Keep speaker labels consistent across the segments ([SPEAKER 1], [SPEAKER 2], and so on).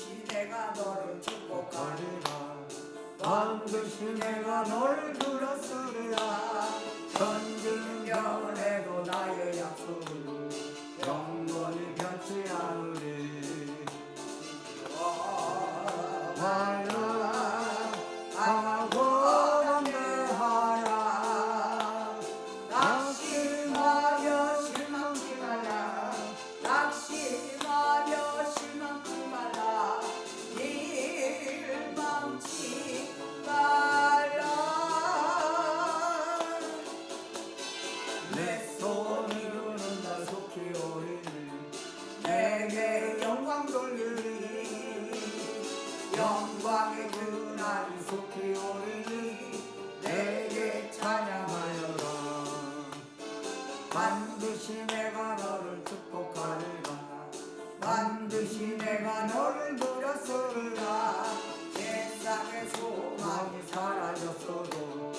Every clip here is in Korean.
[SPEAKER 1] 반드시 내가 너를 축복하리라.
[SPEAKER 2] 반드시 내가 너를 들었으리라.
[SPEAKER 1] 천지는 변해도 나의 약속은
[SPEAKER 2] 영원히 변치 않으리.
[SPEAKER 1] 하라.
[SPEAKER 2] 강하고 담대하라.
[SPEAKER 1] 낙심하며 실망치 말라. 낙심하며 실망치 말라. 일망치 말라.
[SPEAKER 2] 내 손을 이루는 날 속히 오리니.
[SPEAKER 1] 내게 영광 돌리리. 영광의 그날이
[SPEAKER 2] 속히 오리니.
[SPEAKER 1] 내게 찬양하여라.
[SPEAKER 2] 반드시 내가 너를 축복하리라.
[SPEAKER 1] 반드시 내가 너를 누렸으리라. 세상의 소망이
[SPEAKER 2] 사라졌어도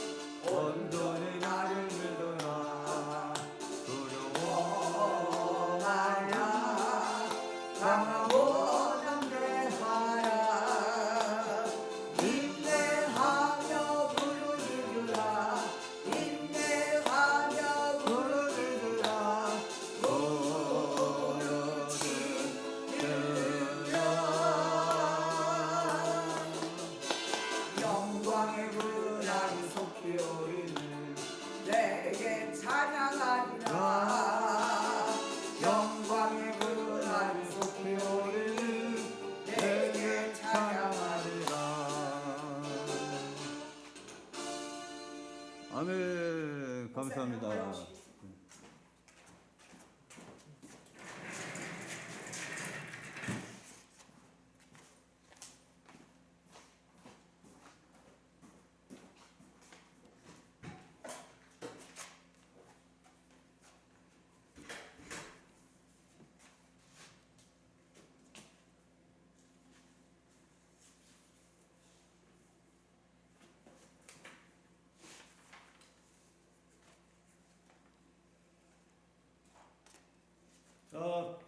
[SPEAKER 2] 온전히 나를 믿으라. 두려워
[SPEAKER 1] 말라. 강하고 담대하라. 인내하며 부르짖으라. 인내하며
[SPEAKER 2] 부르짖으라.
[SPEAKER 1] 부르짖으라. 영광의 그날이
[SPEAKER 2] 속히 오리니.
[SPEAKER 1] 내게 찬양하리라. 영광의 그날이
[SPEAKER 2] 속히 오리니.
[SPEAKER 1] 내게 찬양하리라.
[SPEAKER 2] 아멘. 감사합니다.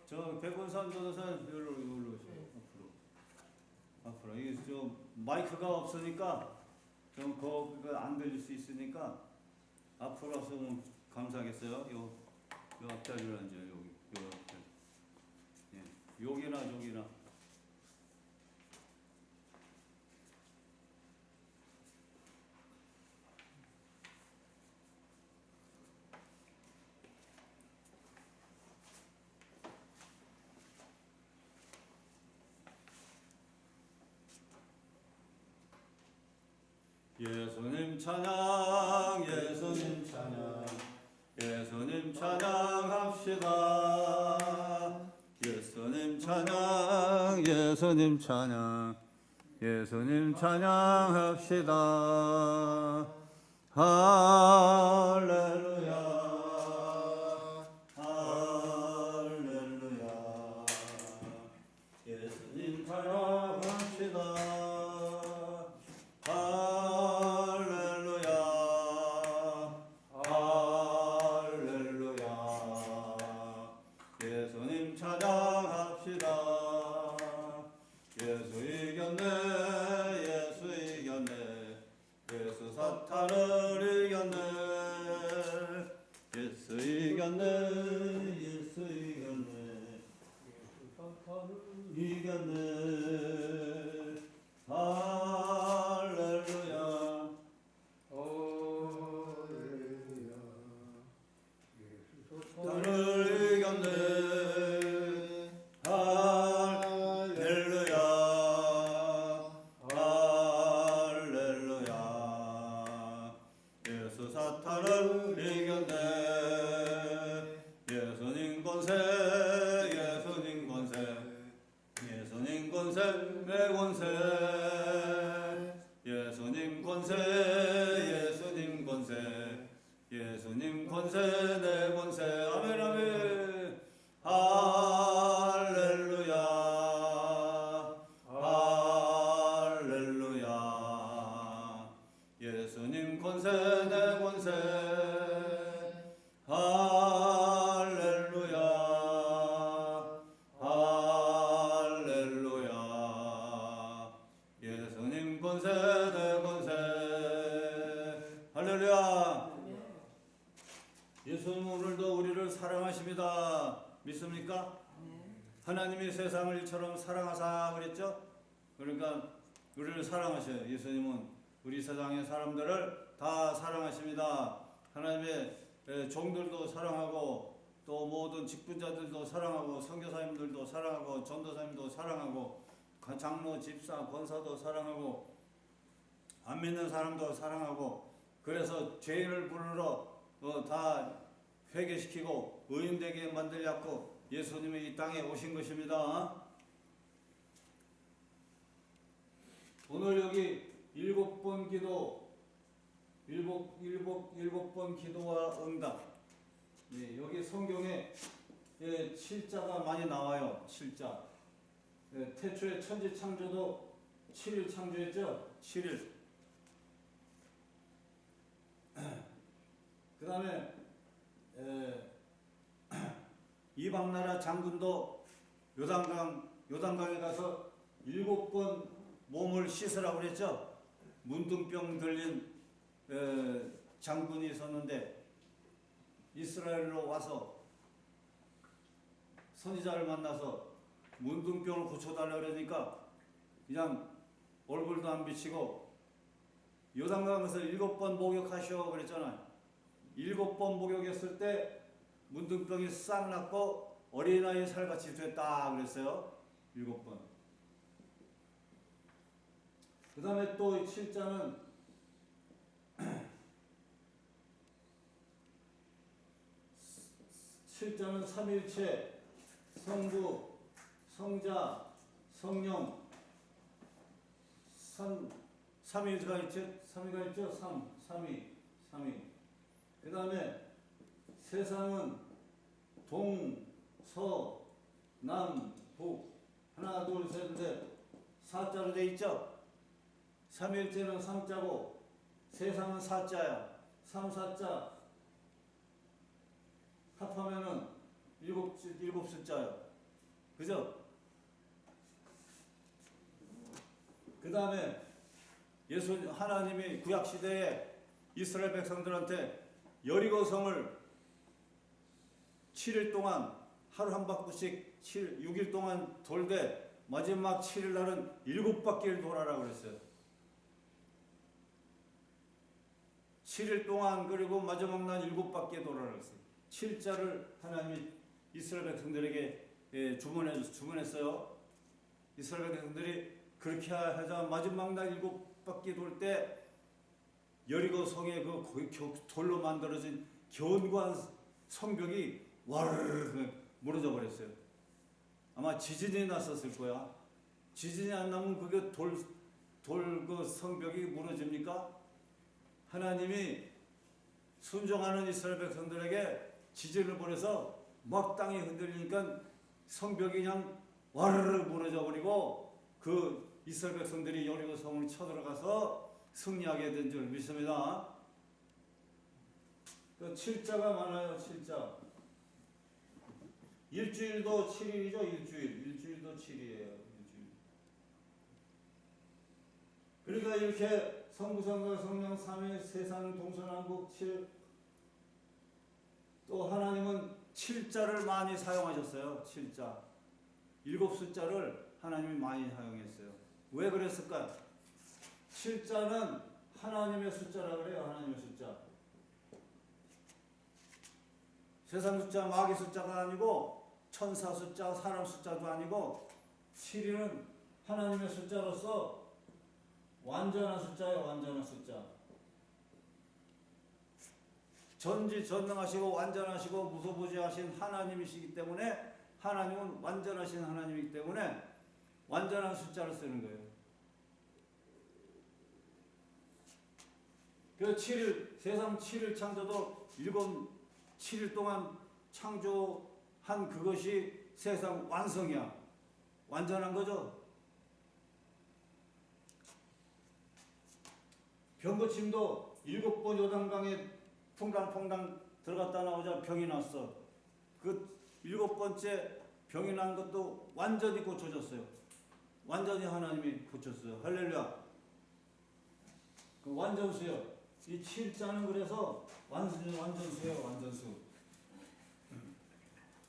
[SPEAKER 2] 저 백원산 전도사님 여기로 오세요. 앞으로 이게 좀 마이크가 없으니까 좀 거기가 안 들릴 수 있으니까 앞으로 와서 감사하겠어요. 요 앞자리로 앉아요. 요 앞자리. 예, 여기나 저기나. 예수님 찬양, 예수님 찬양, 예수님 찬양합시다. 예수님 찬양, 예수님 찬양, 예수님 찬양합시다. 할렐루야. 할렐루야. 예수님 찬양합시다. 할렐루야. 할렐루야. 예수님 찬양합시다. 예수 이겼네. 예수 이겼네. 예수 사탄을 이겼네. 사랑하십니다. 믿습니까? 하나님이 세상을 이처럼 사랑하사 그랬죠? 그러니까 우리를 사랑하셔요. 예수님은 우리 세상의 사람들을 다 사랑하십니다. 하나님의 종들도 사랑하고 또 모든 직분자들도 사랑하고 선교사님들도 사랑하고 전도사님도 사랑하고 장로, 집사, 권사도 사랑하고 안 믿는 사람도 사랑하고 그래서 죄인을 부르러 다 회개시키고 의인되게 만들려고 예수님이 이 땅에 오신 것입니다. 오늘 여기 7번 기도, 7번 기도와 응답. 네, 여기 성경에 7자가 많이 나와요. 7자. 네, 태초에 천지 창조도 7일 창조했죠. 7일. 그 다음에 이방나라 장군도 요단강에 가서 7번 몸을 씻으라고 그랬죠. 문둥병 들린 장군이 있었는데 이스라엘로 와서 선지자를 만나서 문둥병을 고쳐달라고 그러니까 그냥 얼굴도 안 비치고 요단강에서 7번 목욕하시오 그랬잖아요. 7번 목욕했을 때 문둥병이 싹 났고 어린아이 살같이 됐다 그랬어요. 7번. 그 다음에 또 7자는 삼일체, 성부, 성자, 성령, 삼위가 있죠? 삼위. 그 다음에 세상은 동, 서, 남, 북 하나, 둘, 셋, 넷 사자로 돼 있죠? 삼일체는 삼자고 세상은 사자야. 삼사자 합하면은 일곱 숫자요. 그죠? 그 다음에 하나님이 구약 시대에 이스라엘 백성들한테 여리고 성을 7일 동안 하루 한 바퀴씩 6일 동안 돌되 마지막 7일 날은 7바퀴를 돌아라 그랬어요. 7일 동안 그리고 마지막 날 7바퀴 돌아라 그랬어요. 7자를 하나님이 이스라엘 백성들에게 주문했어요. 이스라엘 백성들이 그렇게 하자 마지막 날 7바퀴 돌 때 여리고 성의 그 돌로 만들어진 견고한 성벽이 와르르 무너져 버렸어요. 아마 지진이 났었을 거야. 지진이 안 나면 그게 돌 그 성벽이 무너집니까? 하나님이 순종하는 이스라엘 백성들에게 지진을 보내서 막 땅이 흔들리니까 성벽이 그냥 와르르 무너져 버리고 그 이스라엘 백성들이 여리고 성을 쳐들어가서 승리하게 된 줄 믿습니다. 그 7자가 많아요. 7자. 일주일도 7일이죠. 일주일도 7일이에요. 그러니까 이렇게 성부, 성자, 성령, 삼위, 세상, 동서남북 7. 또 하나님은 7자를 많이 사용하셨어요. 7자. 7숫자를 하나님이 많이 사용했어요. 왜 그랬을까요? 7자는 하나님의 숫자라 그래요. 하나님의 숫자. 세상 숫자, 마귀 숫자가 아니고 천사 숫자, 사람 숫자도 아니고 7은 하나님의 숫자로서 완전한 숫자예요. 완전한 숫자. 전지전능하시고 완전하시고 무소부지하신 하나님이시기 때문에 하나님은 완전하신 하나님이기 때문에 완전한 숫자를 쓰는 거예요. 그 7일, 세상 7일 창조도 7일 동안 창조한 그것이 세상 완성이야. 완전한 거죠. 병고침도 7번 요단강에 퐁당퐁당 들어갔다 나오자 병이 났어. 그 7번째 병이 난 것도 완전히 고쳐졌어요. 완전히 하나님이 고쳤어요. 할렐루야. 그 완전수요. 이 7자는 그래서 완전수예요. 완전수.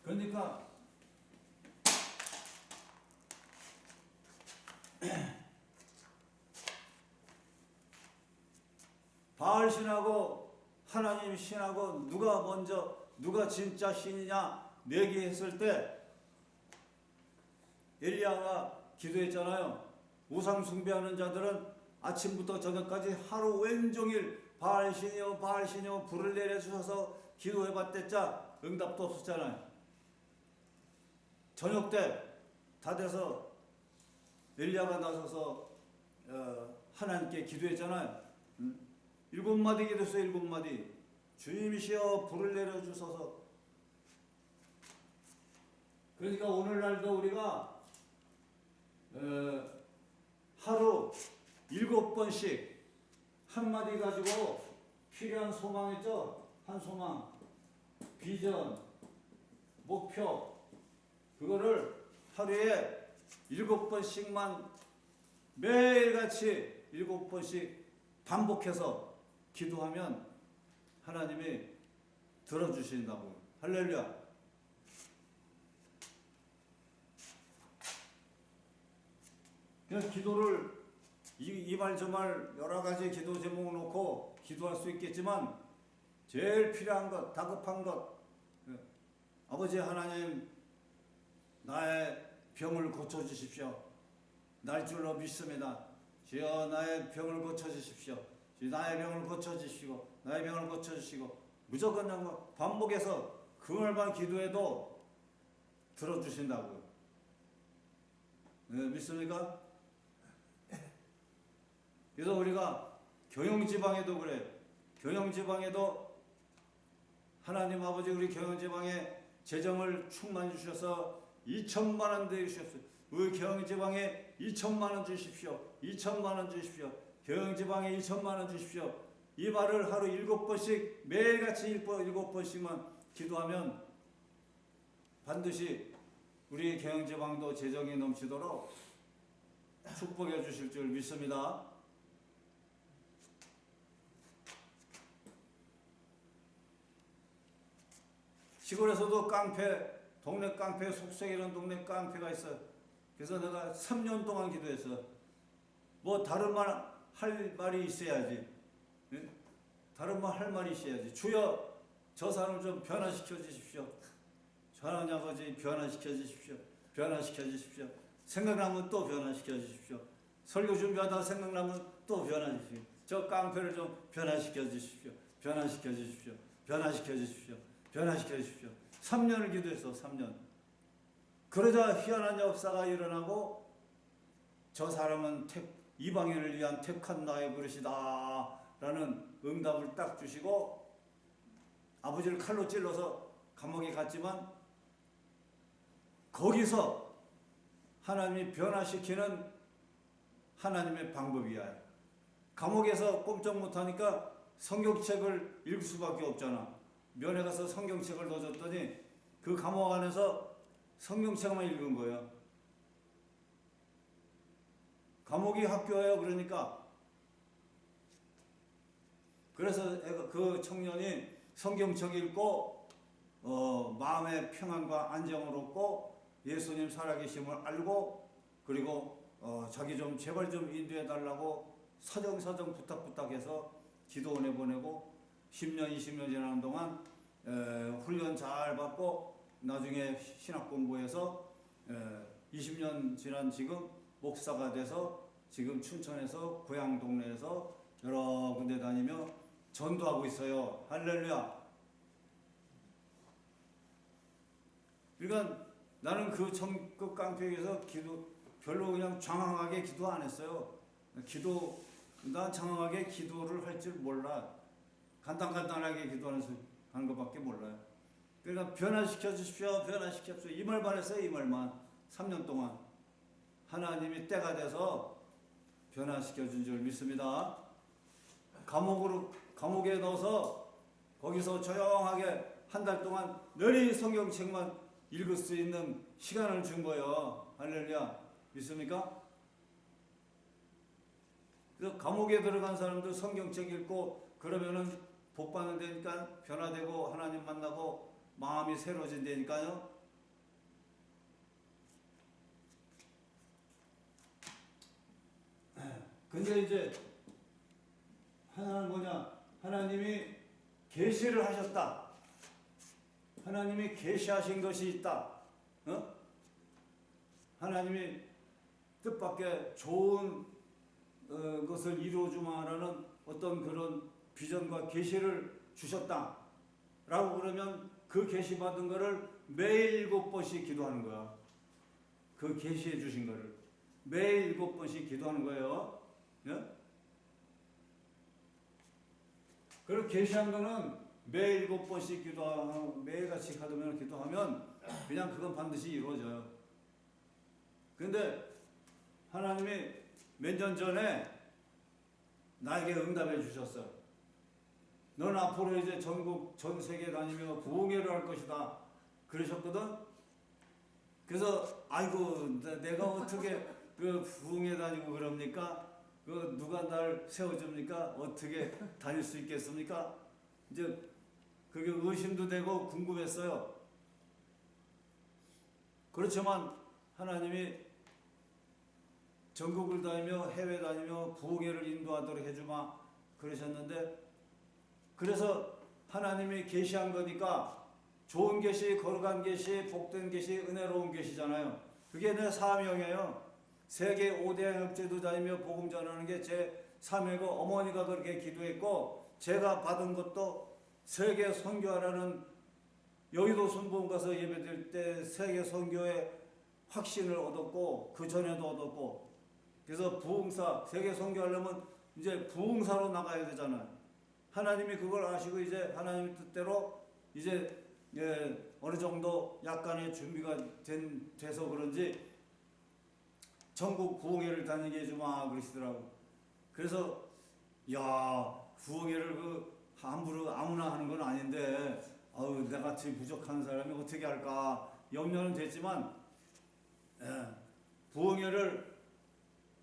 [SPEAKER 2] 그러니까 바알 신하고 하나님 신하고 누가 진짜 신이냐 내기했을 때 엘리야가 기도했잖아요. 우상 숭배하는 자들은 아침부터 저녁까지 하루 왼종일 바알 신이여 불을 내려주셔서 기도해봤댔자 응답도 없었잖아요. 저녁 때 다 돼서 엘리야가 나서서 하나님께 기도했잖아요. 7마디 기도했어요. 7마디. 주님이시여 불을 내려주셔서. 그러니까 오늘날도 우리가 하루 7번씩 한마디 가지고 필요한 소망 있죠? 한 소망, 비전, 목표, 그거를 하루에 7번씩만 매일같이 7번씩 반복해서 기도하면 하나님이 들어주신다고요. 할렐루야. 그냥 기도를 이 말 저 말 여러 가지 기도 제목을 놓고 기도할 수 있겠지만 제일 필요한 것, 다급한 것, 아버지 하나님 나의 병을 고쳐주십시오. 날 줄로 믿습니다. 주여 나의 병을 고쳐주십시오. 나의 병을 고쳐주시고 나의 병을 고쳐주시고 무조건 그냥 반복해서 그 말만 기도해도 들어주신다고요. 네, 믿습니까? 그래서 우리가 경영지방에도 그래. 경영지방에도 하나님 아버지 우리 경영지방에 재정을 충만히 주셔서 2천만 원 주셨어요. 우리 경영지방에 2천만 원 주십시오. 2천만 원 주십시오. 경영지방에 2천만 원 주십시오. 이 말을 하루 7번씩 매일같이 7번씩만 기도하면 반드시 우리 경영지방도 재정이 넘치도록 축복해 주실 줄 믿습니다. 시골에서도 깡패, 동네 깡패, 속성이라는 동네 깡패가 있어요. 그래서 내가 3년 동안 기도했어. 뭐 다른 말 할 말이 있어야지. 네? 다른 말 할 말이 있어야지. 주여 저 사람을 좀 변화시켜 주십시오. 하나님 아버지 변화시켜 주십시오. 변화시켜 주십시오. 생각나면 또 변화시켜 주십시오. 설교 준비하다가 생각나면 또 변화시켜. 저 깡패를 좀 변화시켜 주십시오. 변화시켜 주십시오. 변화시켜 주십시오. 변화시켜 주십시오. 3년을 기도했어. 3년. 그러자 희한한 역사가 일어나고 저 사람은 이방인을 위한 택한 나의 그릇이다 라는 응답을 딱 주시고 아버지를 칼로 찔러서 감옥에 갔지만 거기서 하나님이 변화시키는 하나님의 방법이야. 감옥에서 꼼짝 못하니까 성경책을 읽을 수밖에 없잖아. 면회 가서 성경책을 넣어줬더니 그 감옥 안에서 성경책만 읽은 거예요. 감옥이 학교예요. 그러니까 그래서 그 청년이 성경책 읽고 마음의 평안과 안정을 얻고 예수님 살아계심을 알고 그리고 자기 좀 제발 좀 인도해 달라고 사정사정 부탁해서 기도원에 보내고 10년 20년 지나는 동안 훈련 잘 받고 나중에 신학 공부해서 20년 지난 지금 목사가 돼서 지금 춘천에서 고향 동네에서 여러 군데 다니며 전도하고 있어요. 할렐루야. 그러니까 나는 그 깡패에서 별로 그냥 장황하게 기도 안 했어요. 난 장황하게 기도를 할 줄 몰라. 간단하게 기도하는 것밖에 몰라요. 그러니까 변화시켜 주십시오. 변화시켜 주십시오. 이 말만 했어요. 이 말만. 3년 동안. 하나님이 때가 돼서 변화시켜 준 줄 믿습니다. 감옥에 넣어서 거기서 조용하게 한 달 동안 늘 성경책만 읽을 수 있는 시간을 준 거예요. 할렐루야. 믿습니까? 그래서 감옥에 들어간 사람들 성경책 읽고 그러면은 복 받는 데니까 변화되고 하나님 만나고 마음이 새로워진다니까요. 근데 이제 하나는 뭐냐? 하나님이 계시를 하셨다. 하나님이 계시하신 것이 있다. 하나님이 뜻밖의 좋은 것을 이루어주마라는 어떤 그런 비전과 계시를 주셨다라고 그러면 그 계시 받은 거를 매일 7번씩 기도하는 거야. 그 계시해 주신 거를 매일 7번씩 기도하는 거예요. 예? 그리고 계시한 거는 매일 7번씩 기도하고 매일같이 기도하면 그냥 그건 반드시 이루어져요. 근데 하나님이 몇 년 전에 나에게 응답해 주셨어요. 넌 앞으로 이제 전국 전 세계 다니며 부흥회를 할 것이다 그러셨거든. 그래서 아이고 내가 어떻게 그 부흥회 다니고 그럽니까? 그 누가 날 세워줍니까? 어떻게 다닐 수 있겠습니까? 이제 그게 의심도 되고 궁금했어요. 그렇지만 하나님이 전국을 다니며 해외 다니며 부흥회를 인도하도록 해주마 그러셨는데, 그래서 하나님이 계시한 거니까 좋은 계시, 거룩한 계시, 복된 계시, 은혜로운 계시잖아요. 그게 내 사명이에요. 세계 5대 협재도 다니며 복음 전하는 게 제 사명이고, 어머니가 그렇게 기도했고, 제가 받은 것도 세계 선교하라는, 여의도 순복음 가서 예배드릴 때 세계 선교의 확신을 얻었고 그 전에도 얻었고, 그래서 부흥사, 세계 선교하려면 이제 부흥사로 나가야 되잖아요. 하나님이 그걸 아시고 이제 하나님 뜻대로 이제 어느 정도 약간의 준비가 돼서 그런지 전국 부흥회를 다니게 해주마 그러시더라고. 그래서 야, 부흥회를 그 함부로 아무나 하는 건 아닌데 내같이 부족한 사람이 어떻게 할까 염려는 됐지만 부흥회를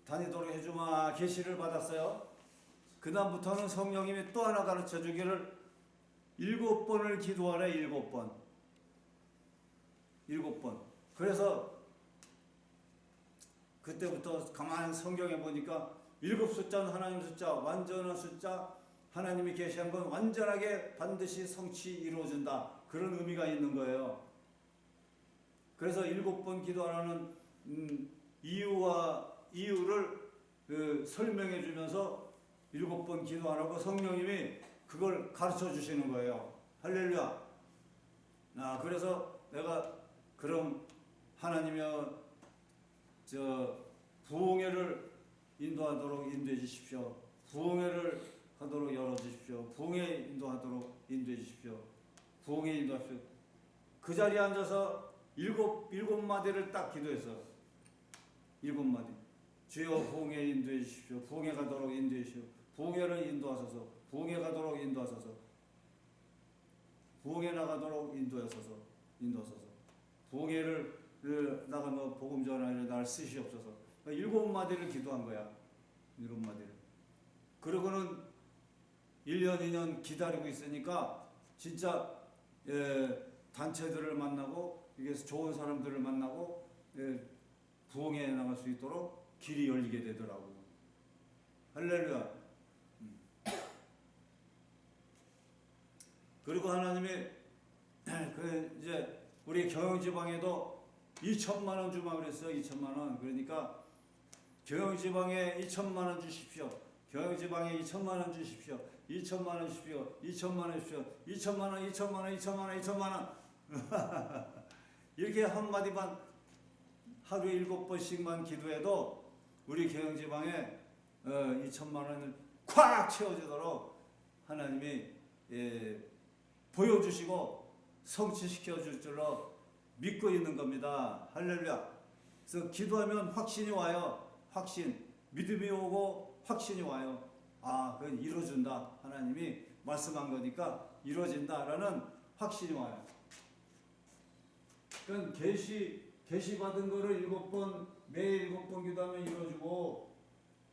[SPEAKER 2] 다니도록 해주마 계시를 받았어요. 그 다음부터는 성령님이 또 하나 가르쳐 주기를 7번을 기도하래. 7번. 그래서 그때부터 가만히 성경에 보니까 7 숫자는 하나님 숫자, 완전한 숫자, 하나님이 계시한 건 완전하게 반드시 성취 이루어진다, 그런 의미가 있는 거예요. 그래서 7번 기도하라는 이유를 설명해 주면서 7번 기도하라고 성령님이 그걸 가르쳐 주시는 거예요. 할렐루야. 그래서 내가 그럼 하나님이여 부흥회를 인도하도록 인도해 주십시오. 부흥회를 하도록 열어 주십시오. 부흥회 인도하도록 인도해 주십시오. 부흥회 인도하십시오. 그 자리에 앉아서 일곱 마디를 딱 기도했어요. 7마디. 주여 부흥회 인도해 주십시오. 부흥회 가도록 인도해 주십시오. 부흥회를 인도하소서. 부흥회 가도록 인도하소서. 부흥회 나가도록 인도하소서. 부흥회를 나가며 복음 전하려 날 쓰시옵소서. 7마디를 기도한 거야. 7마디를. 그러고는 1년, 2년 기다리고 있으니까 진짜 단체들을 만나고 이게 좋은 사람들을 만나고 부흥회에 나갈 수 있도록 길이 열리게 되더라고요. 할렐루야. 그리고 하나님이 이제 우리 경영지방에도 2천만 원 주마 그랬어요. 2천만 원. 그러니까 경영지방에 2천만 원 주십시오. 경영지방에 2천만 원 주십시오. 2천만 원 주십시오. 2천만 원 주십시오. 2천만 원, 2천만 원, 2천만 원, 2천만 원. 이렇게 한마디만 하루에 7번씩만 기도해도 우리 경영지방에 2천만 원을 콱 채워주도록 하나님이 보여주시고 성취시켜 줄 줄로 믿고 있는 겁니다. 할렐루야. 그래서 기도하면 확신이 와요. 확신. 믿음이 오고 확신이 와요. 그건 이루어준다. 하나님이 말씀한 거니까 이루어진다라는 확신이 와요. 그러니까 계시 받은 거를 7번, 매일 7번 기도하면 이루어지고,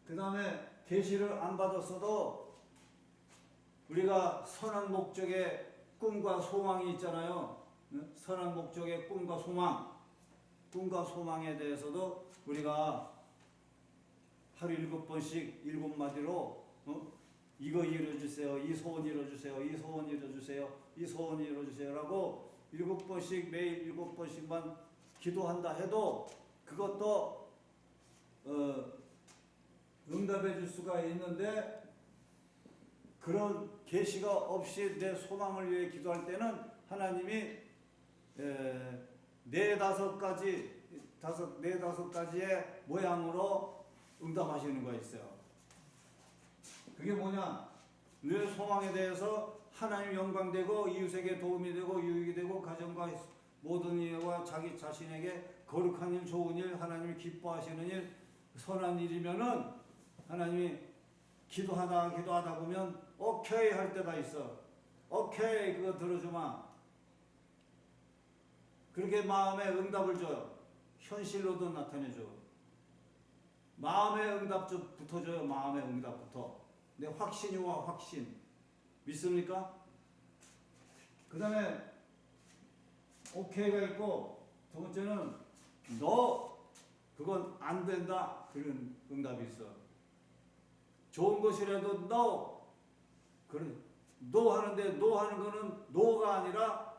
[SPEAKER 2] 그 다음에 계시를 안 받았어도 우리가 선한 목적의 꿈과 소망이 있잖아요. 선한 목적의 꿈과 소망에 대해서도 우리가 하루 7번씩 7마디로 이거 이뤄주세요. 이 소원 이뤄주세요. 이 소원 이뤄주세요. 이 소원 이뤄주세요라고 7번씩 매일 7번씩만 기도한다 해도 그것도 응답해 줄 수가 있는데 그런 계시가 없이 내 소망을 위해 기도할 때는 하나님이 네다섯 가지의 모양으로 응답하시는 거 있어요. 그게 뭐냐? 내 소망에 대해서 하나님 영광되고 이웃에게 도움이 되고 유익이 되고 가정과 모든 일과 자기 자신에게 거룩한 일, 좋은 일, 하나님이 기뻐하시는 일, 선한 일이면은 하나님이 기도하다 보면 오케이 할 때가 있어. 오케이 그거 들어주마. 그렇게 마음에 응답을 줘요. 현실로도 나타내줘. 마음의 응답 좀 붙어줘요. 마음의 응답부터. 내 확신이 와. 확신. 믿습니까? 그 다음에 오케이가 있고 두 번째는 너 그건 안 된다. 그런 응답이 있어. 좋은 것이라도 no. 그런 no 하는데 no 하는 거는 no가 아니라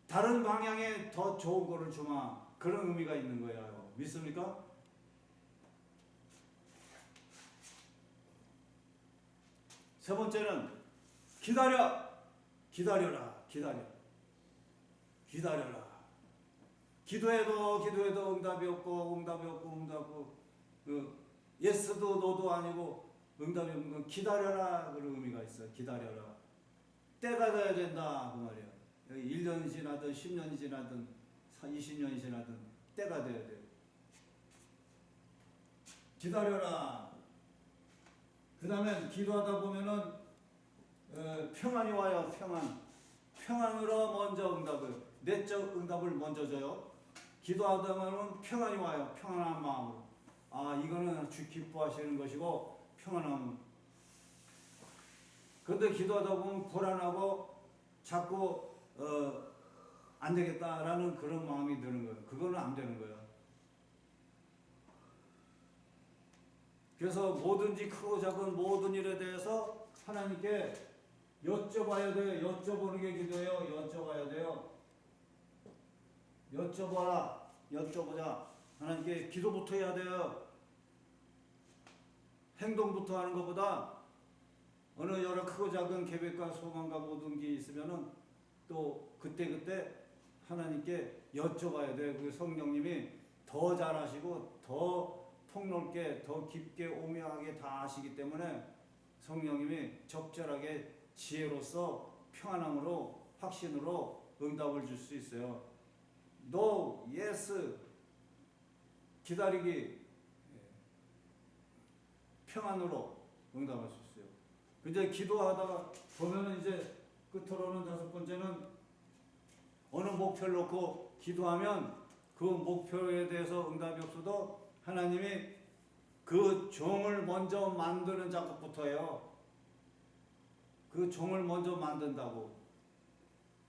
[SPEAKER 2] 다른 방향에 더 좋은 거를 주마. 그런 의미가 있는 거예요. 믿습니까? 세 번째는 기다려라. 기도해도 응답이 없고 예스도 노도 아니고 응답이 없는 건 기다려라. 그런 의미가 있어요. 기다려라. 때가 돼야 된다. 그 말이에요. 1년이 지나든 10년이 지나든 20년이 지나든 때가 돼야 돼요. 기다려라. 그 다음에 기도하다 보면은 평안이 와요. 평안으로 먼저 응답을, 내적 응답을 먼저 줘요. 기도하다 보면 평안이 와요. 평안한 마음으로. 아, 이거는 주 기뻐하시는 것이고 평안함. 그런데 기도하다 보면 불안하고 자꾸 안 되겠다라는 그런 마음이 드는 거예요. 그거는 안 되는 거예요. 그래서 뭐든지 크고 작은 모든 일에 대해서 하나님께 여쭤봐야 돼요. 여쭤보는 게 기도예요. 여쭤봐야 돼요. 여쭤보자. 하나님께 기도부터 해야 돼요. 행동부터 하는 것보다 어느 여러 크고 작은 계획과 소망과 모든 게 있으면은 또 그때 하나님께 여쭤봐야 돼요. 그 성령님이 더 잘하시고 더 폭넓게 더 깊게 오묘하게 다 아시기 때문에 성령님이 적절하게 지혜로서 평안함으로 확신으로 응답을 줄 수 있어요. No, yes, 기다리기, 평안으로 응답할 수 있어요. 근데 기도하다가 보면은 이제 끝으로는 다섯 번째는 어느 목표를 놓고 기도하면 그 목표에 대해서 응답이 없어도 하나님이 그 종을 먼저 만드는 작업부터예요. 그 종을 먼저 만든다고.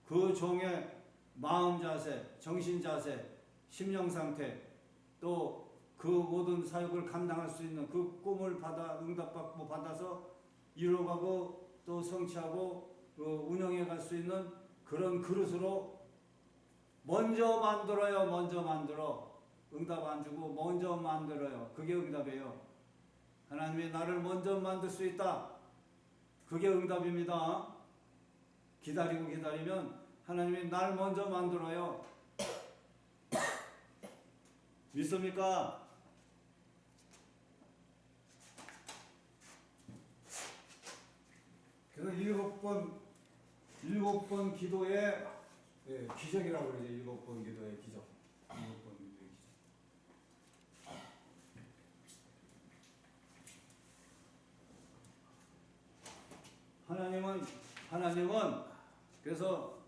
[SPEAKER 2] 그 종의 마음 자세, 정신 자세, 심령 상태, 또 그 모든 사역을 감당할 수 있는 그 꿈을 응답받고 받아서 이루어가고 또 성취하고 운영해 갈 수 있는 그런 그릇으로 먼저 만들어요. 먼저 만들어. 응답 안 주고 먼저 만들어요. 그게 응답이에요. 하나님이 나를 먼저 만들 수 있다. 그게 응답입니다. 기다리면 하나님이 날 먼저 만들어요. 믿습니까? 그래서 일곱 번 기도의 기적이라고 그러죠. 7번 기도의 기적. 7번 기도의 기적. 하나님은 그래서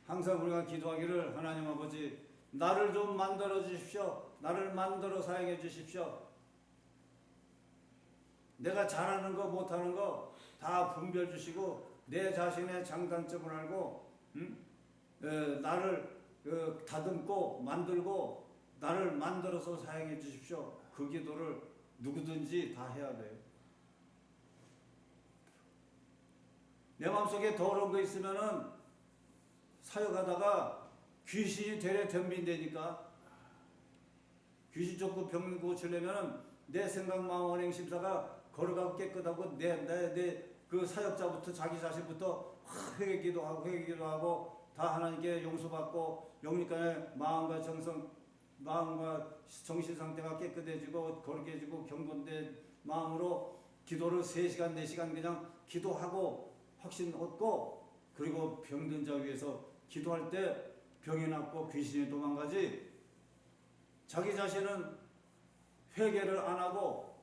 [SPEAKER 2] 항상 우리가 기도하기를 하나님 아버지 나를 좀 만들어 주십시오. 나를 만들어 사용해 주십시오. 내가 잘하는 거 못하는 거 다 분별 주시고 내 자신의 장단점을 알고 나를 다듬고 만들고 나를 만들어서 사용해 주십시오. 그 기도를 누구든지 다 해야 돼요. 내 마음속에 더러운 거 있으면은 사역하다가 귀신이 되레 덤빈다니까. 귀신 쫓고 병 고치려면은 내 생각, 마음, 언행, 심사가 거룩하고 깨끗하고 내 그 사역자부터 자기 자신부터 회개기도 하고 다 하나님께 용서받고 영육간의 마음과 정신 상태가 깨끗해지고 거룩해지고 경건된 마음으로 기도를 3시간 4시간 그냥 기도하고 확신 얻고, 그리고 병든 자 위해서 기도할 때 병이 낫고 귀신이 도망가지. 자기 자신은 회개를 안 하고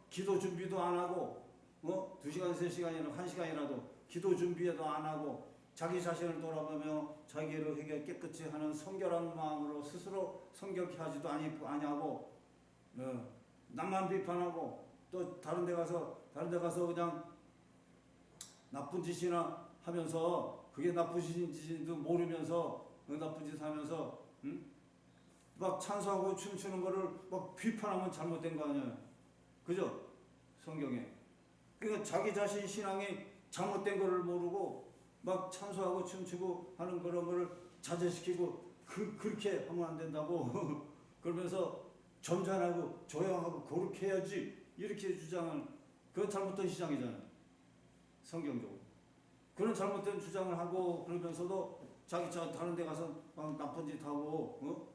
[SPEAKER 2] 기도 준비도 안 하고 2시간 3시간이나 1시간이라도 기도 준비도 안 하고 자기 자신을 돌아보며 자기를 회개 깨끗이 하는 성결한 마음으로 스스로 성결케 하지도 아니하고 남만 비판하고 또 다른 데 가서 그냥 나쁜 짓이나 하면서, 그게 나쁜 짓인지도 모르면서 나쁜 짓 하면서 막 찬송하고 춤추는 거를 막 비판하면 잘못된 거 아니에요. 그죠? 성경에. 그러니까 자기 자신 신앙이 잘못된 거를 모르고 막 찬송하고 춤추고 하는 그런 거를 자제시키고 그렇게 하면 안 된다고 그러면서 점잖하고 조용하고 거룩해 해야지 이렇게 주장하는, 그건 잘못된 시장이잖아요. 성경적으로. 그런 잘못된 주장을 하고 그러면서도 자기 다른 데 가서 막 나쁜 짓 하고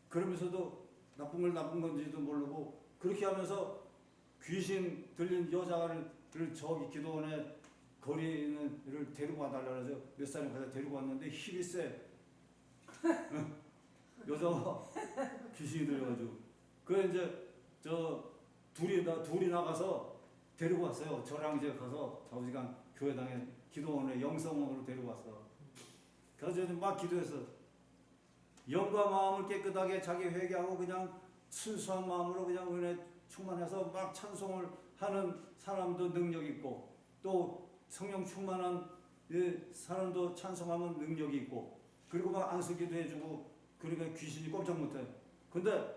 [SPEAKER 2] 그러면서도 나쁜 걸 나쁜 건지도 모르고 그렇게 하면서 귀신 들린 여자를 저기 기도원에 거리에 있는 애를 데리고 와달라 그래서 몇 사람이 가서 데리고 왔는데 힘이 세. 여자가 귀신이 들려가지고 그 이제 둘이 나가서 데리고 왔어요. 저랑 이제 가서 좌우지간 교회당에 기도원에 영성으로 데리고 왔어. 그래서 막 기도했어. 영과 마음을 깨끗하게 자기 회개하고 그냥 순수한 마음으로 그냥 은혜 충만해서 막 찬송을 하는 사람도 능력 있고, 또 성령 충만한 사람도 찬송하면 능력이 있고, 그리고 막 안수기도 해주고, 그러니까 귀신이 꼼짝 못해. 근데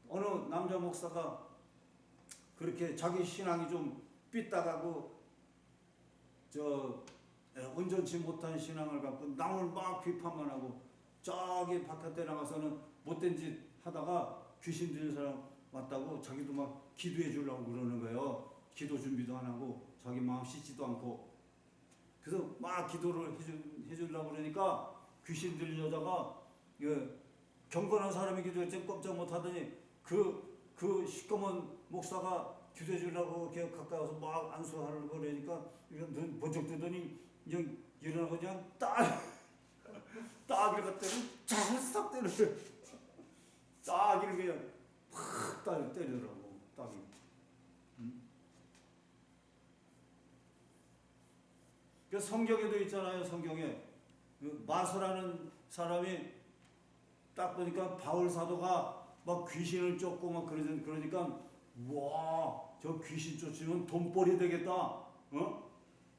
[SPEAKER 2] 어느 남자 목사가 그렇게 자기 신앙이 좀 삐딱하고 온전치 못한 신앙을 갖고 남을 막 비판만 하고 저기 바깥에 나가서는 못된 짓 하다가 귀신 들린 사람 왔다고 자기도 막 기도해 주려고 그러는 거예요. 기도 준비도 안 하고 자기 마음 씻지도 않고. 그래서 막 기도를 해주려고 그러니까 귀신 들린 여자가 경건한 사람이 기도했지 꼼짝 못하더니 그 시꺼먼 목사가 기도해 주려고 이렇게 가까이 와서 막 안수하려고 그러니까 눈 번쩍 뜨더니 그냥 일어나고 그냥 딱 이렇게 싹 때려요. 딱 이렇게 그냥 팍 때리더라고. 딱이. 그 성경에도 있잖아요. 성경에 마수라는 사람이 딱 보니까 바울 사도가 막 귀신을 쫓고 막 그러니까 와, 저 귀신 쫓으면 돈벌이 되겠다.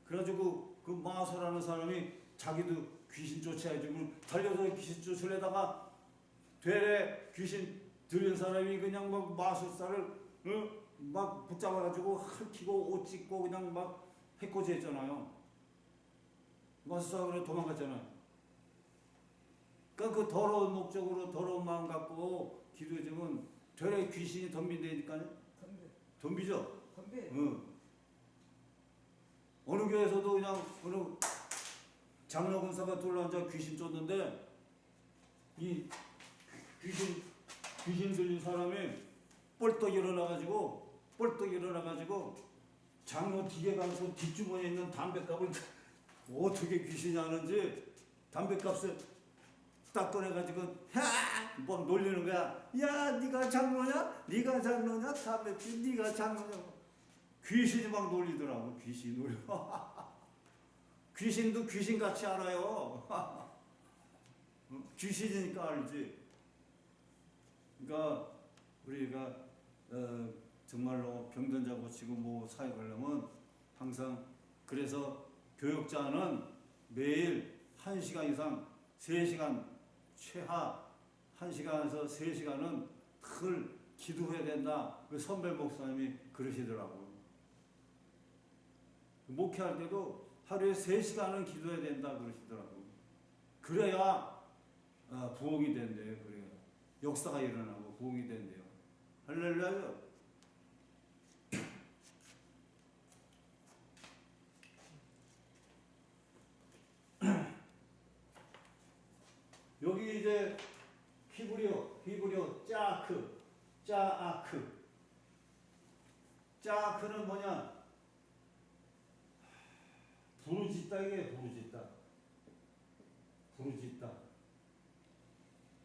[SPEAKER 2] 그래가지고 그 마수라는 사람이 자기도 귀신 쫓아야지. 달려서 귀신 쫓으려다가 되레 귀신 들린 사람이 그냥 막 마술사를 막 붙잡아가지고 핥히고 옷 찢고 그냥 막 해코지 했잖아요. 마술사가 그래 도망갔잖아요. 그러니까 그 더러운 목적으로 더러운 마음 갖고 기도해주면 되레 귀신이 덤빈다니까요. 덤비죠? 어느 교회에서도 그냥 어느 장로 군사가 둘러앉아 귀신 쫓는데 이 귀신 들린 사람이 뻘떡 일어나가지고 장로 뒤에 가서 뒷주머니에 있는 담뱃값을 어떻게 귀신이 하는지 담뱃값을 딱 꺼내가지고 뭐 놀리는 거야. 야, 네가 장로냐? 담뱃값 네가 장로냐? 귀신이 막 놀리더라고. 귀신이 놀려. 귀신도 귀신같이 알아요. 귀신이니까 알지. 그러니까 우리가 정말로 병든 자 고치고 뭐 사역하려면 항상, 그래서 교역자는 매일 1시간 이상 3시간 최하 1시간에서 3시간은 늘 기도해야 된다. 그 선배 목사님이 그러시더라고요. 목회할 때도 하루에 3시간은 기도해야 된다 그러시더라고요. 그래야 부흥이 된대요. 그래요. 역사가 일어나고 부흥이 된대요. 할렐루야요. 여기 이제 히브리어 짜아크는 뭐냐? 부르짖다 이게 부르짖다.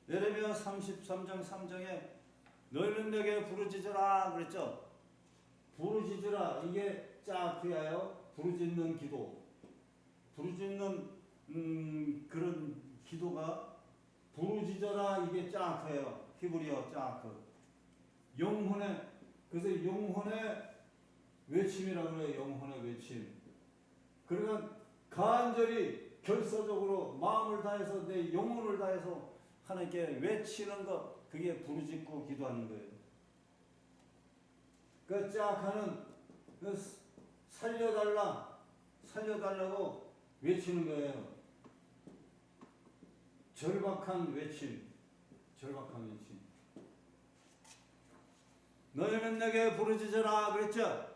[SPEAKER 2] 예레미야 33장 3장에 너희는 내게 부르짖으라 그랬죠? 부르짖으라 이게 짜아크야요. 부르짖는 기도. 부르짖는 그런 기도가 부르짖어라 이게 짜아크예요. 히브리어 짜아크. 그래서 영혼의 외침이라고 해요. 영혼의 외침. 그러니까 간절히 결사적으로 마음을 다해서 내 영혼을 다해서 하나님께 외치는 것, 그게 부르짖고 기도하는 거예요. 그 짜악하는 살려달라고 외치는 거예요. 절박한 외침. 너희는 내게 부르짖으라 그랬죠?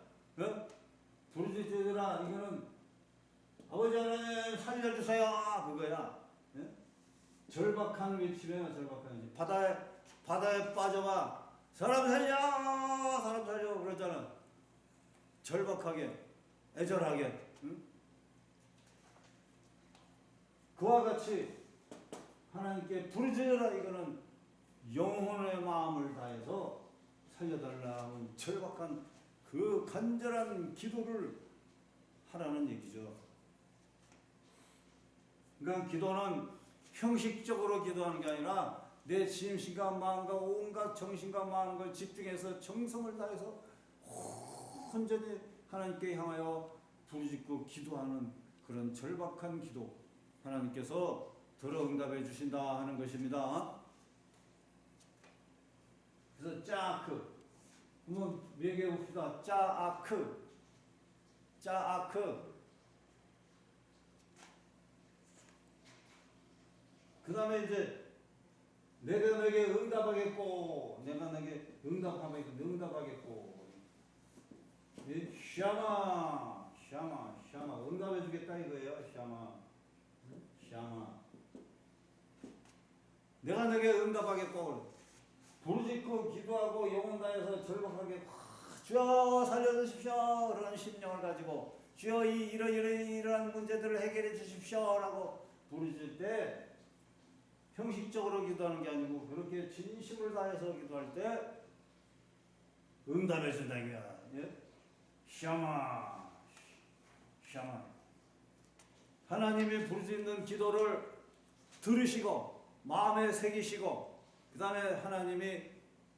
[SPEAKER 2] 부르짖으라 이거는 아버지 하나님 살려주세요 그거야. 예? 절박한 외침이야. 절박한 외침. 바다에 빠져봐. 사람 살려 그러잖아. 절박하게 애절하게. 응? 그와 같이 하나님께 부르짖으라 이거는 영혼의 마음을 다해서 살려달라는 절박한 그 간절한 기도를 하라는 얘기죠. 그러니까 기도는 형식적으로 기도하는 게 아니라 내 진심과 마음과 온갖 정신과 마음을 집중해서 정성을 다해서 온전히 하나님께 향하여 부르짖고 기도하는 그런 절박한 기도 하나님께서 들어 응답해 주신다 하는 것입니다. 그래서 짜아크 한번 얘기해 봅시다. 짜아크 그 다음에 이제 내가 너에게 응답하겠고 샤마 응답해 주겠다 이거예요. 샤마 내가 너에게 응답하겠고 부르짖고 기도하고 영혼 다해서 절박하게 주여 살려주십시오 그런 심령을 가지고 주여 이러한 문제들을 해결해 주십시오 라고 부르짖을 때 형식적으로 기도하는 게 아니고 그렇게 진심을 다해서 기도할 때 응답해 준다 이거야. 예? 샤마 하나님이 부르짖는 기도를 들으시고 마음에 새기시고 그 다음에 하나님이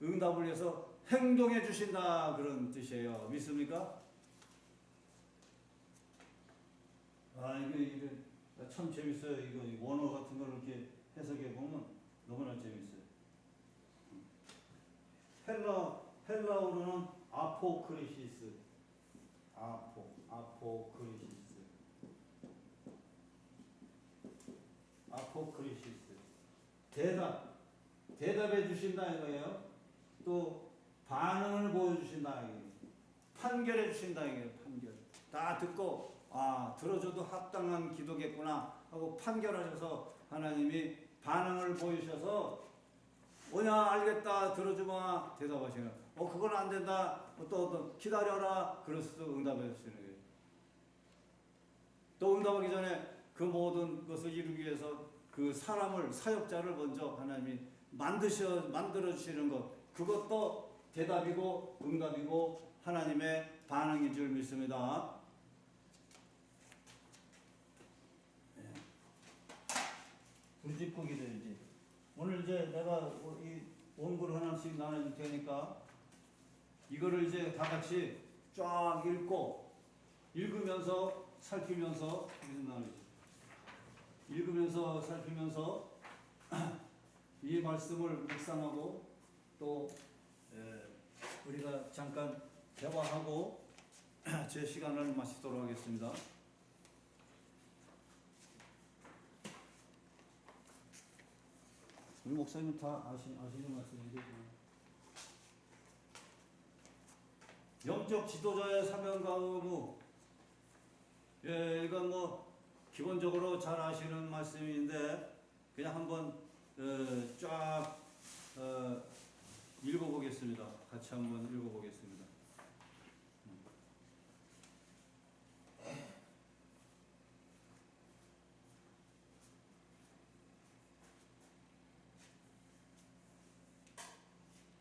[SPEAKER 2] 응답을 위해서 행동해 주신다 그런 뜻이에요. 믿습니까? 이게 참 재밌어요. 이거 원어 같은 걸 이렇게 해석해 보면 너무나 재밌어요. 헬라어로는 아포크리시스. 대답해 주신다 이거예요. 또 반응을 보여주신다 이거예요. 판결해 주신다 이거예요. 판결. 다 듣고 들어줘도 합당한 기도겠구나 하고 판결하셔서 하나님이 반응을 보이셔서 뭐냐 알겠다 들어주마 대답하시는 그건 안 된다 또 기다려라 그래서 응답해 주시는 거예요. 또 응답하기 전에 그 모든 것을 이루기 위해서 그 사역자를 먼저 하나님이 만들어 주시는 것 그것도 대답이고 응답이고 하나님의 반응인 줄 믿습니다. 부르짖고 기도해야지. 오늘 이제 내가 이 원고를 하나씩 나눠줄 테니까 이거를 이제 다 같이 쫙 읽으면서 살피면서 읽으면서 살피면서 이 말씀을 묵상하고 또 우리가 잠깐 대화하고 제 시간을 마치도록 하겠습니다. 우리 목사님 다 아시는 말씀인데 영적 지도자의 사명과 의무, 이건 뭐 기본적으로 잘 아시는 말씀인데 그냥 한번 쫙 읽어보겠습니다. 같이 한번 읽어보겠습니다.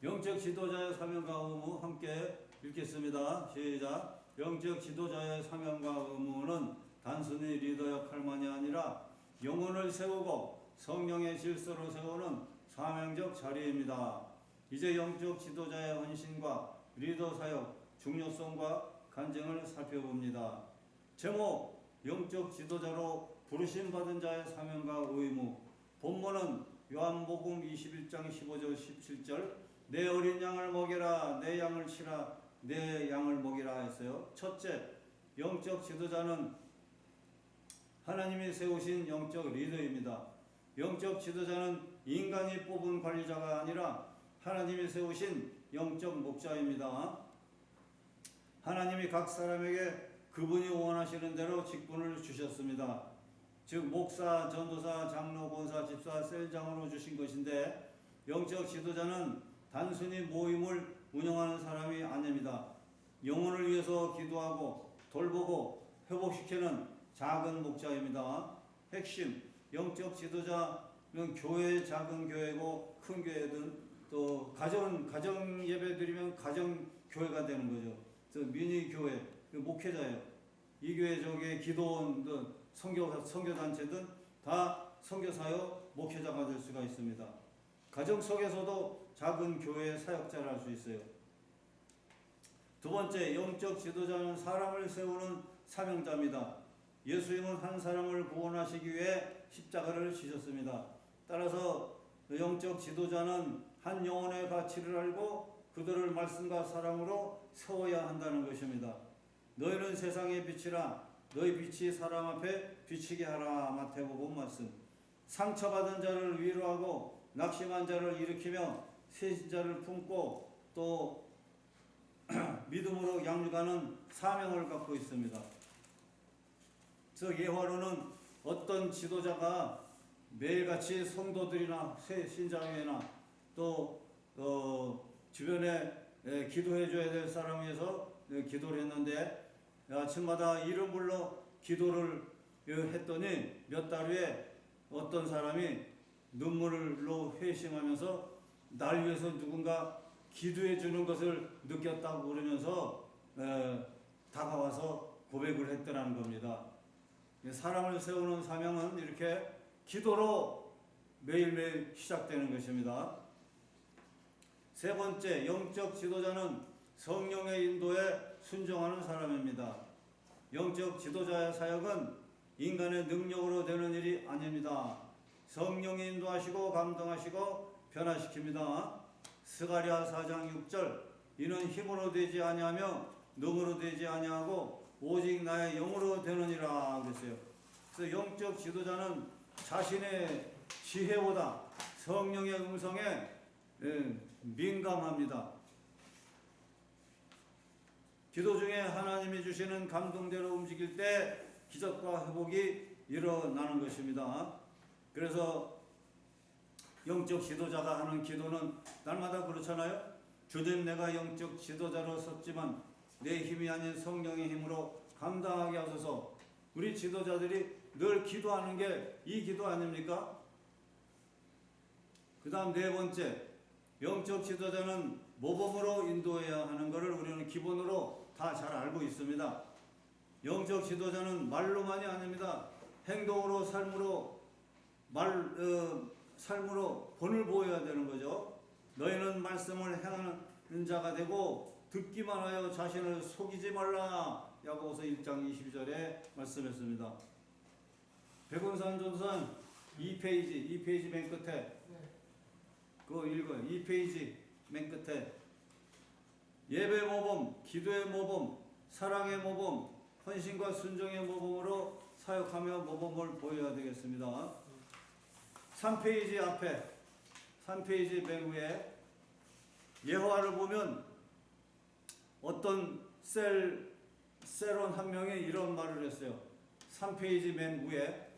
[SPEAKER 2] 영적 지도자의 사명과 의무 함께 읽겠습니다. 시작. 영적 지도자의 사명과 의무는 단순히 리더 역할만이 아니라 영혼을 세우고 성령의 질서로 세우는 사명적 자리입니다. 이제 영적 지도자의 헌신과 리더 사역, 중요성과 간증을 살펴봅니다. 제목, 영적 지도자로 부르심받은 자의 사명과 의무. 본문은 요한복음 21장 15절 17절 내 어린 양을 먹이라 내 양을 치라 내 양을 먹이라 했어요. 첫째, 영적 지도자는 하나님이 세우신 영적 리더입니다. 영적 지도자는 인간이 뽑은 관리자가 아니라 하나님이 세우신 영적 목자입니다. 하나님이 각 사람에게 그분이 원하시는 대로 직분을 주셨습니다. 즉 목사, 전도사, 장로, 권사, 집사, 셀장으로 주신 것인데 영적 지도자는 단순히 모임을 운영하는 사람이 아닙니다. 영혼을 위해서 기도하고 돌보고 회복시키는 작은 목자입니다. 핵심, 영적 지도자는 교회, 작은 교회고 큰 교회든 또 가정 예배 드리면 가정 교회가 되는 거죠. 또 미니 교회, 목회자예요. 이 교회 저기 기도원든 선교 단체든 다 선교사요 목회자가 될 수가 있습니다. 가정 속에서도 작은 교회의 사역자를 할 수 있어요. 두 번째, 영적 지도자는 사람을 세우는 사명자입니다. 예수님은 한 사람을 구원하시기 위해 십자가를 지셨습니다. 따라서 영적 지도자는 한 영혼의 가치를 알고 그들을 말씀과 사랑으로 세워야 한다는 것입니다. 너희는 세상의 빛이라 너희 빛이 사람 앞에 비치게 하라. 마태복음 말씀. 상처받은 자를 위로하고 낙심한 자를 일으키며 세신 자를 품고 또 믿음으로 양육하는 사명을 갖고 있습니다. 즉 예화로는 어떤 지도자가 매일같이 성도들이나 신자회나 또 주변에 기도해 줘야 될 사람 위해서 기도를 했는데 아침마다 이름 불러 기도를 했더니 몇 달 후에 어떤 사람이 눈물로 회심하면서 날 위해서 누군가 기도해 주는 것을 느꼈다고 그러면서 다가와서 고백을 했더라는 겁니다. 사람을 세우는 사명은 이렇게 기도로 매일매일 시작되는 것입니다. 세 번째, 영적 지도자는 성령의 인도에 순종하는 사람입니다. 영적 지도자의 사역은 인간의 능력으로 되는 일이 아닙니다. 성령이 인도하시고 감동하시고 변화시킵니다. 스가랴 4장 6절 이는 힘으로 되지 아니하며 능으로 되지 아니하고 오직 나의 영으로 되느니라 그랬어요. 그래서 영적 지도자는 자신의 지혜보다 성령의 음성에 민감합니다. 기도 중에 하나님이 주시는 감동대로 움직일 때 기적과 회복이 일어나는 것입니다. 그래서 영적 지도자가 하는 기도는 날마다 그렇잖아요. 주님, 내가 영적 지도자로 섰지만 내 힘이 아닌 성령의 힘으로 감당하게 하소서. 우리 지도자들이 늘 기도하는 게 이 기도 아닙니까? 그 다음 네 번째, 영적 지도자는 모범으로 인도해야 하는 것을 우리는 기본으로 다 잘 알고 있습니다. 영적 지도자는 말로만이 아닙니다. 행동으로, 삶으로 본을 보여야 되는 거죠. 너희는 말씀을 행하는 자가 되고 듣기만 하여 자신을 속이지 말라. 야고보서 1장 22절에 말씀했습니다. 백운산 전도산 2페이지 맨 끝에 그거 읽어요. 2페이지 맨 끝에 예배 모범, 기도의 모범, 사랑의 모범, 헌신과 순종의 모범으로 사역하며 모범을 보여야 되겠습니다. 3페이지 앞에 3페이지 맨 위에 여호와를 보면 어떤 셀원 한 명이 이런 말을 했어요. 3페이지 맨 위에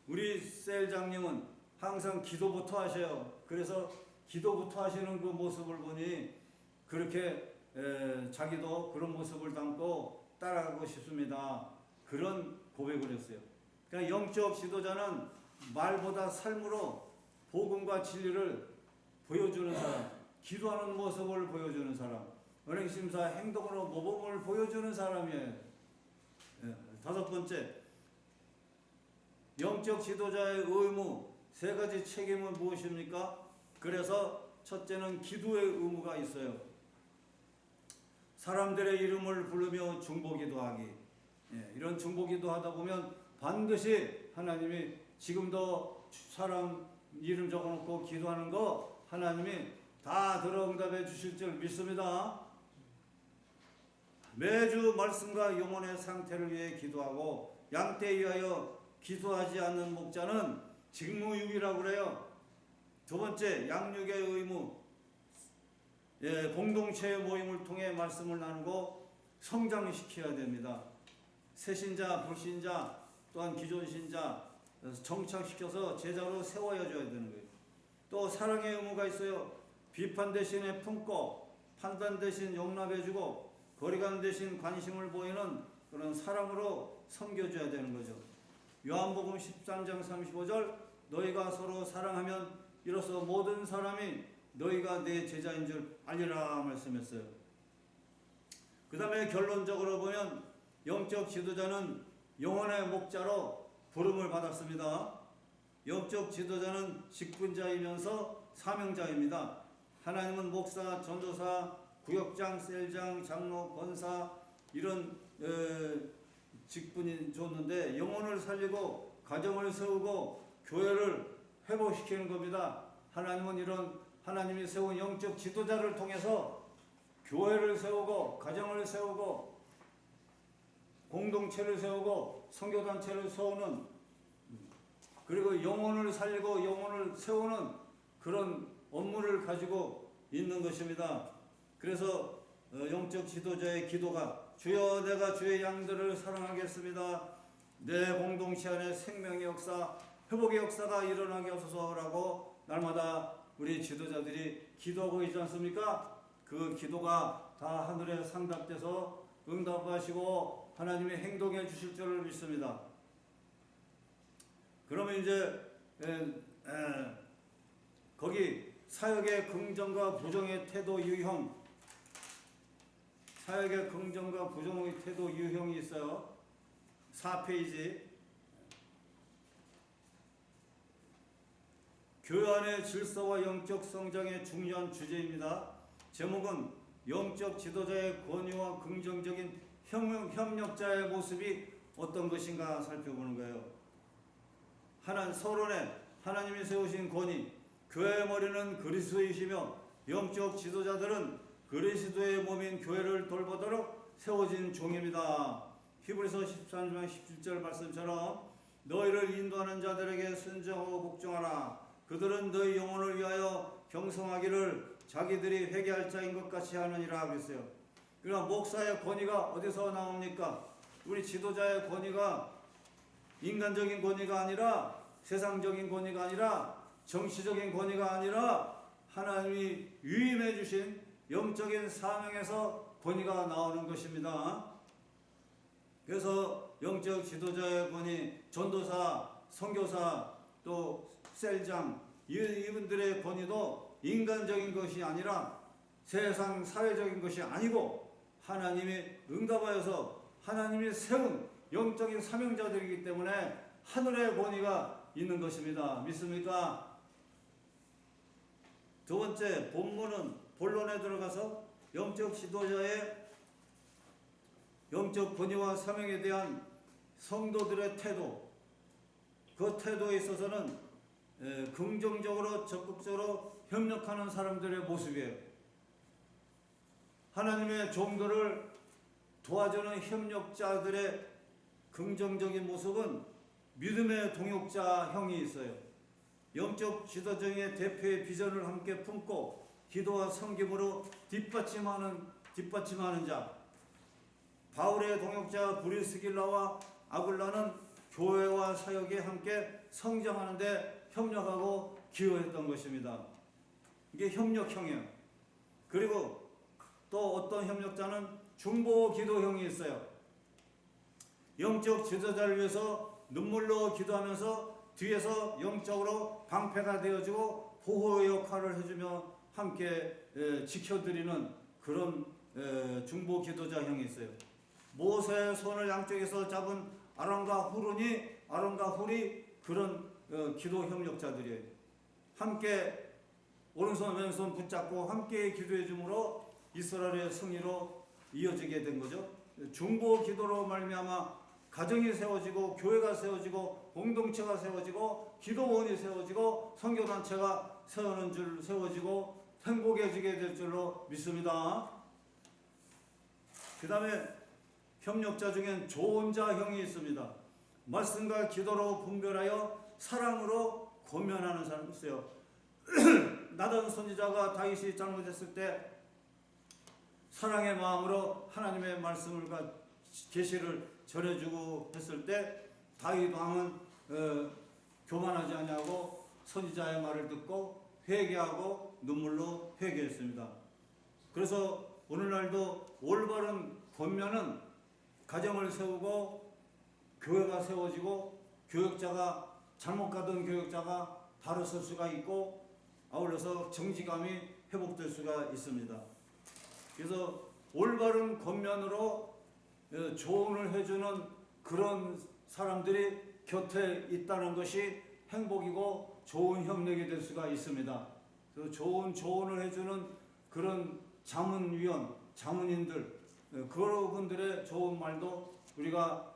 [SPEAKER 2] 우리 셀장님은 항상 기도부터 하셔요. 그래서 기도부터 하시는 그 모습을 보니 그렇게 자기도 그런 모습을 담고 따라가고 싶습니다. 그런 고백을 했어요. 그러니까 영적 지도자는 말보다 삶으로 복음과 진리를 보여주는 사람, 기도하는 모습을 보여주는 사람, 은행심사 행동으로 모범을 보여주는 사람이에요. 다섯 번째, 영적 지도자의 의무, 세 가지 책임은 무엇입니까? 그래서 첫째는 기도의 의무가 있어요. 사람들의 이름을 부르며 중보기도 하기. 이런 중보기도 하다 보면 반드시 하나님이 지금도 사람 이름 적어놓고 기도하는 거 하나님이 다 들어 응답해 주실 줄 믿습니다. 매주 말씀과 영혼의 상태를 위해 기도하고 양떼에 위하여 기도하지 않는 목자는 직무유기라고 그래요. 두 번째, 양육의 의무. 공동체의 모임을 통해 말씀을 나누고 성장시켜야 됩니다. 새신자, 불신자, 또한 기존신자 정착시켜서 제자로 세워야 줘야 되는 거예요. 또 사랑의 의무가 있어요. 비판 대신에 품고 판단 대신 용납해주고 거리감 대신 관심을 보이는 그런 사랑으로 섬겨줘야 되는 거죠. 요한복음 13장 35절 너희가 서로 사랑하면 이로써 모든 사람이 너희가 내 제자인 줄 알리라 말씀했어요. 그 다음에 결론적으로 보면 영적 지도자는 영혼의 목자로 부름을 받았습니다. 영적 지도자는 직분자이면서 사명자입니다. 하나님은 목사, 전도사, 구역장, 셀장, 장로, 권사 이런 직분이 줬는데 영혼을 살리고 가정을 세우고 교회를 회복시키는 겁니다. 하나님은 이런 하나님이 세운 영적 지도자를 통해서 교회를 세우고 가정을 세우고 공동체를 세우고 선교단체를 세우는 그리고 영혼을 살리고 영혼을 세우는 그런 업무를 가지고 있는 것입니다. 그래서 영적 지도자의 기도가 주여 내가 주의 양들을 사랑하겠습니다. 내 공동체 안에 생명의 역사, 회복의 역사가 일어나게 하소서라고 날마다 우리 지도자들이 기도하고 있지 않습니까? 그 기도가 다 하늘에 상답돼서 응답하시고 하나님이 행동해 주실 줄을 믿습니다. 그러면 이제 거기 사역의 긍정과 부정의 태도 유형, 사역의 긍정과 부정의 태도 유형이 있어요. 4페이지. 교회 안의 질서와 영적 성장의 중요한 주제입니다. 제목은 영적 지도자의 권위와 긍정적인 협력자의 모습이 어떤 것인가 살펴보는 거예요. 서론에 하나님이 세우신 권위, 교회의 머리는 그리스도이시며 영적 지도자들은 그리스도의 몸인 교회를 돌보도록 세워진 종입니다. 히브리서 13장 17절 말씀처럼 너희를 인도하는 자들에게 순종하고 복종하라. 그들은 너희 영혼을 위하여 경성하기를 자기들이 회개할 자인 것 같이 하느니라 그랬어요. 그러나 목사의 권위가 어디서 나옵니까? 우리 지도자의 권위가 인간적인 권위가 아니라 세상적인 권위가 아니라 정치적인 권위가 아니라 하나님이 위임해 주신 영적인 사명에서 권위가 나오는 것입니다. 그래서 영적 지도자의 권위, 전도사, 선교사, 또 셀장 이분들의 권위도 인간적인 것이 아니라 세상 사회적인 것이 아니고 하나님이 응답하여서 하나님이 세운 영적인 사명자들이기 때문에 하늘의 권위가 있는 것입니다. 믿습니까? 두 번째 본론에 들어가서 영적 지도자의 영적 권위와 사명에 대한 성도들의 태도, 그 태도에 있어서는 긍정적으로 적극적으로 협력하는 사람들의 모습이에요. 하나님의 종들을 도와주는 협력자들의 긍정적인 모습은 믿음의 동역자형이 있어요. 영적 지도자의 대표의 비전을 함께 품고 기도와 섬김으로 뒷받침하는 자. 바울의 동역자 브리스길라와 아굴라는 교회와 사역에 함께 성장하는 데 협력하고 기여했던 것입니다. 이게 협력형이에요. 그리고 또 어떤 협력자는 중보 기도형이 있어요. 영적 지도자를 위해서 눈물로 기도하면서 뒤에서 영적으로 방패가 되어주고 보호 역할을 해주며 함께 지켜드리는 그런 중보 기도자형이 있어요. 모세의 손을 양쪽에서 잡은 아론과 훌이 그런 기도 협력자들이에요. 함께 오른손 왼손 붙잡고 함께 기도해 주므로 이스라엘의 승리로 이어지게 된 거죠. 중보 기도로 말미암아 가정이 세워지고 교회가 세워지고 공동체가 세워지고 기도원이 세워지고 선교단체가 세워지고 행복해지게 될 줄로 믿습니다. 그 다음에 협력자 중엔 조언자형이 있습니다. 말씀과 기도로 분별하여 사랑으로 권면하는 사람이 있어요. 나단 선지자가 다윗이 잘못했을 때 사랑의 마음으로 하나님의 말씀을 계시를 전해주고 했을 때 다윗 왕은 교만하지 아니하고 선지자의 말을 듣고 회개하고 눈물로 회개했습니다. 그래서 오늘날도 올바른 권면은 가정을 세우고 교회가 세워지고 교역자가 잘못 가던 교역자가 바로 설 수가 있고 아울러서 정직함이 회복될 수가 있습니다. 그래서 올바른 권면으로 조언을 해주는 그런 사람들이 곁에 있다는 것이 행복이고 좋은 협력이 될 수가 있습니다. 그래서 좋은 조언을 해주는 그런 자문위원, 자문인들, 그분들의 좋은 말도 우리가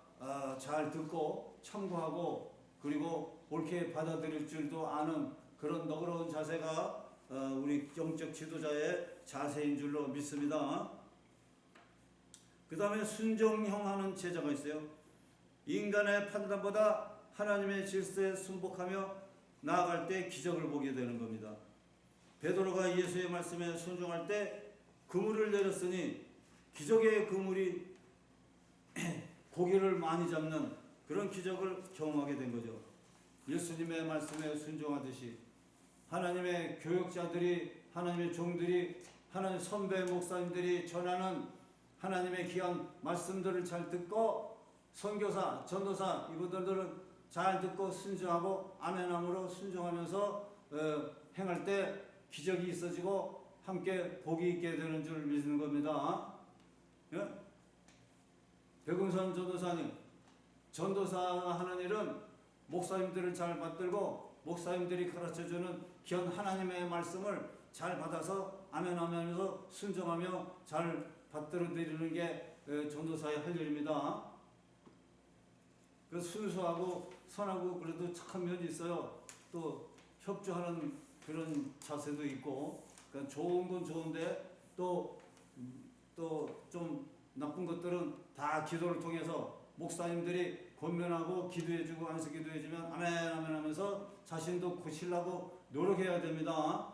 [SPEAKER 2] 잘 듣고 참고하고 그리고 옳게 받아들일 줄도 아는 그런 너그러운 자세가 우리 영적 지도자의 자세인 줄로 믿습니다. 그 다음에 순종형하는 제자가 있어요. 인간의 판단보다 하나님의 질서에 순복하며 나아갈 때 기적을 보게 되는 겁니다. 베드로가 예수의 말씀에 순종할 때 그물을 내렸으니 기적의 그물이 고기를 많이 잡는 그런 기적을 경험하게 된 거죠. 예수님의 말씀에 순종하듯이 하나님의 교역자들이, 하나님의 종들이, 하나님 선배 목사님들이 전하는 하나님의 귀한 말씀들을 잘 듣고 선교사, 전도사 이분들은 잘 듣고 순종하고 아멘함으로 순종하면서 행할 때 기적이 있어지고 함께 복이 있게 되는 줄 믿는 겁니다. 예? 백운선 전도사님, 전도사가 하는 일은 목사님들을 잘 받들고 목사님들이 가르쳐주는 귀한 하나님의 말씀을 잘 받아서 아멘하면서 순종하며 잘 받들어드리는 게 전도사의 할 일입니다. 그 순수하고 선하고 그래도 착한 면이 있어요. 또 협조하는 그런 자세도 있고, 그러니까 좋은 건 좋은데 또 좀 나쁜 것들은 다 기도를 통해서 목사님들이 권면하고 기도해주고 안에서 기도해주면 아멘 아멘 하면서 자신도 고치려고 노력해야 됩니다.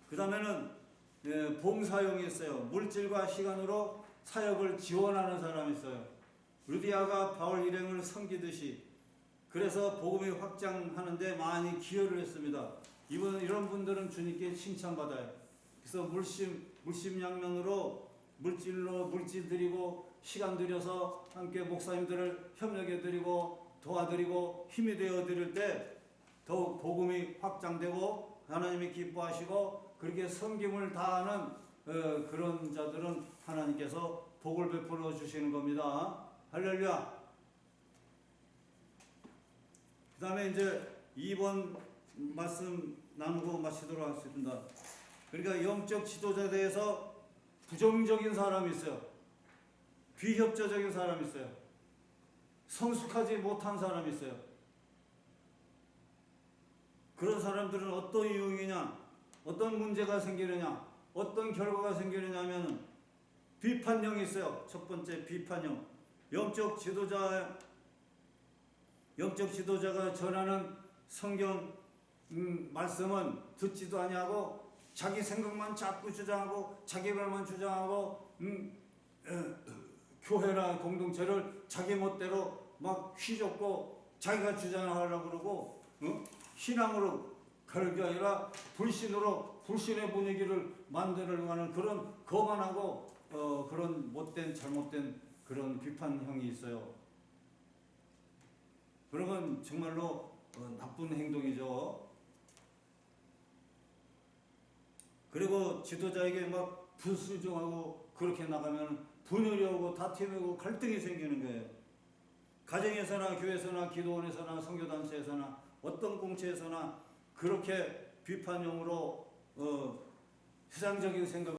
[SPEAKER 2] 그 다음에는 봉사용이 있어요. 물질과 시간으로 사역을 지원하는 사람이 있어요. 루디아가 바울 일행을 섬기듯이 그래서 복음이 확장하는데 많이 기여를 했습니다. 이런 분들은 주님께 칭찬받아요. 그래서 물심양면으로 물질 드리고 시간 들여서 함께 목사님들을 협력해 드리고 도와드리고 힘이 되어 드릴 때 더욱 복음이 확장되고 하나님이 기뻐하시고 그렇게 섬김을 다하는 그런 자들은 하나님께서 복을 베풀어 주시는 겁니다. 할렐루야. 그 다음에 이제 2번 말씀 나누고 마치도록 하겠습니다. 그러니까 영적 지도자에 대해서 부정적인 사람이 있어요. 비협조적인 사람이 있어요. 성숙하지 못한 사람이 있어요. 그런 사람들은 어떤 유형이냐? 어떤 문제가 생기느냐, 어떤 결과가 생기느냐면 비판형이 있어요. 첫 번째 비판형. 영적 지도자가 전하는 성경 말씀은 듣지도 아니하고 자기 생각만 자꾸 주장하고 자기 말만 주장하고 교회나 공동체를 자기 멋대로 막 휘젓고 자기가 주장하려고 그러고 신앙으로 가는 게 아니라 불신의 분위기를 만들려고 하는 그런 거만하고 그런 못된 잘못된 그런 비판형이 있어요. 그러면 정말로 나쁜 행동이죠. 그리고 지도자에게 막 불순종하고 그렇게 나가면 분열이 오고 다툼이 오고 갈등이 생기는 거예요. 가정에서나 교회에서나 기도원에서나 선교단체에서나 어떤 공체에서나 그렇게 비판형으로 세상적인 생각